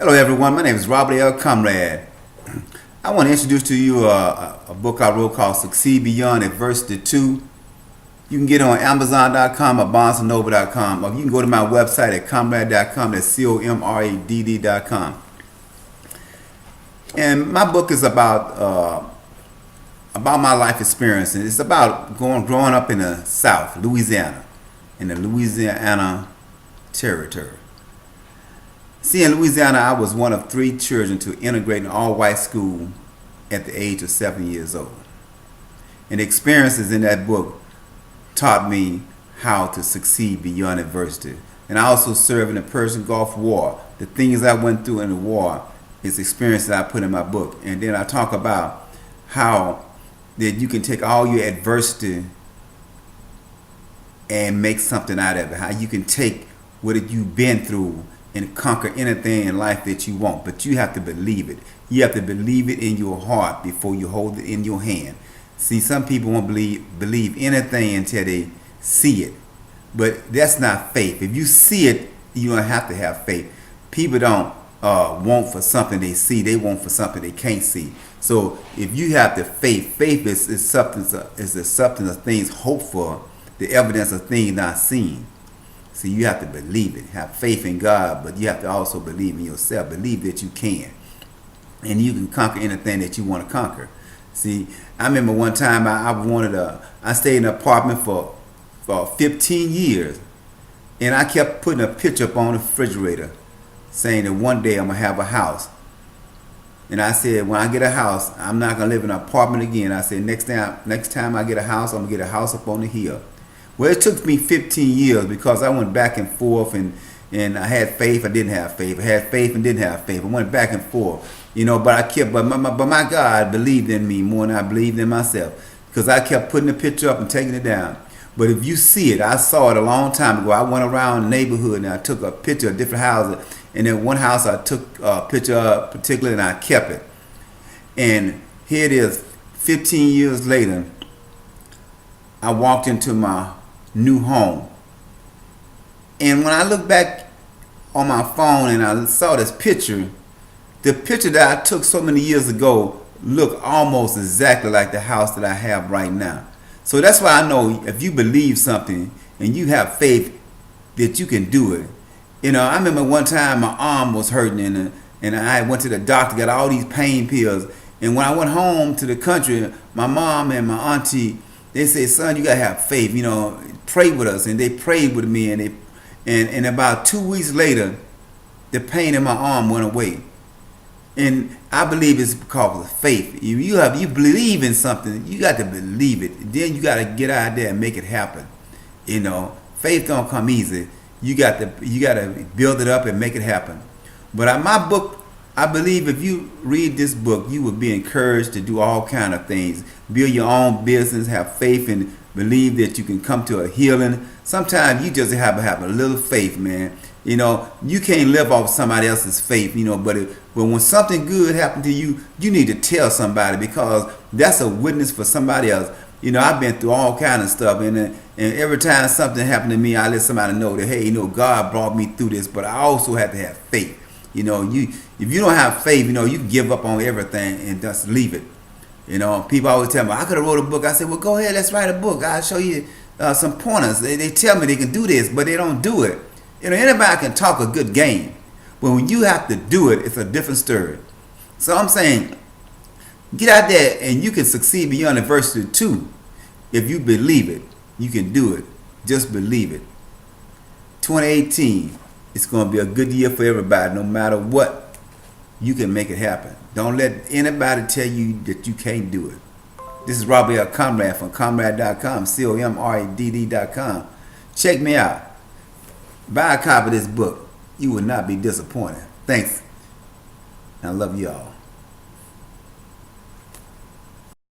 Hello everyone, my name is Robert L. Conrad. I want to introduce to you a book I wrote called Succeed Beyond Adversity 2. You can get it on Amazon.com or BarnesandNoble.com, or you can go to my website at Comrad.com, that's COMRADD.com. And my book is about my life experience, and it's about growing up in the South, Louisiana, in the Louisiana Territory. See, in Louisiana, I was one of 3 children to integrate an all-white school at the age of 7 years old. And the experiences in that book taught me how to succeed beyond adversity. And I also served in the Persian Gulf War. The things I went through in the war is experiences I put in my book. And then I talk about how that you can take all your adversity and make something out of it. How you can take what you've been through and conquer anything in life that you want. But you have to believe it. You have to believe it in your heart before you hold it in your hand. See, some people won't believe anything until they see it. But that's not faith. If you see it, you don't have to have faith. People don't want for something they see. They want for something they can't see. So if you have the faith is the substance of things hoped for, the evidence of things not seen. See, you have to believe it. Have faith in God, but you have to also believe in yourself. Believe that you can. And you can conquer anything that you want to conquer. See, I remember one time I stayed in an apartment for 15 years. And I kept putting a picture up on the refrigerator saying that one day I'm going to have a house. And I said, when I get a house, I'm not going to live in an apartment again. I said, next time I get a house, I'm going to get a house up on the hill. Well, it took me 15 years because I went back and forth, and I had faith, I didn't have faith. I had faith and didn't have faith. I went back and forth, but my God believed in me more than I believed in myself, because I kept putting the picture up and taking it down. But if you see it, I saw it a long time ago. I went around the neighborhood and I took a picture of different houses, and then one house I took a picture of particularly, and I kept it. And here it is, 15 years later, I walked into my new home. And when I look back on my phone and I saw this picture, the picture that I took so many years ago looked almost exactly like the house that I have right now. So that's why I know if you believe something and you have faith that you can do it. I remember one time my arm was hurting and I went to the doctor, got all these pain pills. And when I went home to the country, my mom and my auntie, they said, son, you got to have faith, pray with us. And they prayed with me, and about 2 weeks later, the pain in my arm went away. And I believe it's because of faith. You believe in something, you got to believe it. Then you got to get out there and make it happen. Faith don't come easy. You got to build it up and make it happen. But my book, I believe if you read this book, you will be encouraged to do all kind of things. Build your own business, have faith, and believe that you can come to a healing. Sometimes you just have to have a little faith, man. You can't live off somebody else's faith, but when something good happened to you, you need to tell somebody, because that's a witness for somebody else. I've been through all kind of stuff, and every time something happened to me, I let somebody know that, hey, God brought me through this, but I also have to have faith. If you don't have faith, you give up on everything and just leave it. People always tell me, I could have wrote a book. I said, well, go ahead, let's write a book. I'll show you some pointers. They tell me they can do this, but they don't do it. Anybody can talk a good game, but when you have to do it, it's a different story. So I'm saying, get out there and you can succeed beyond adversity too. If you believe it, you can do it. Just believe it. 2018. It's going to be a good year for everybody. No matter what, you can make it happen. Don't let anybody tell you that you can't do it. This is Robert L. Conrad from Comrad.com, COMRADD.com. Check me out. Buy a copy of this book. You will not be disappointed. Thanks. I love you all.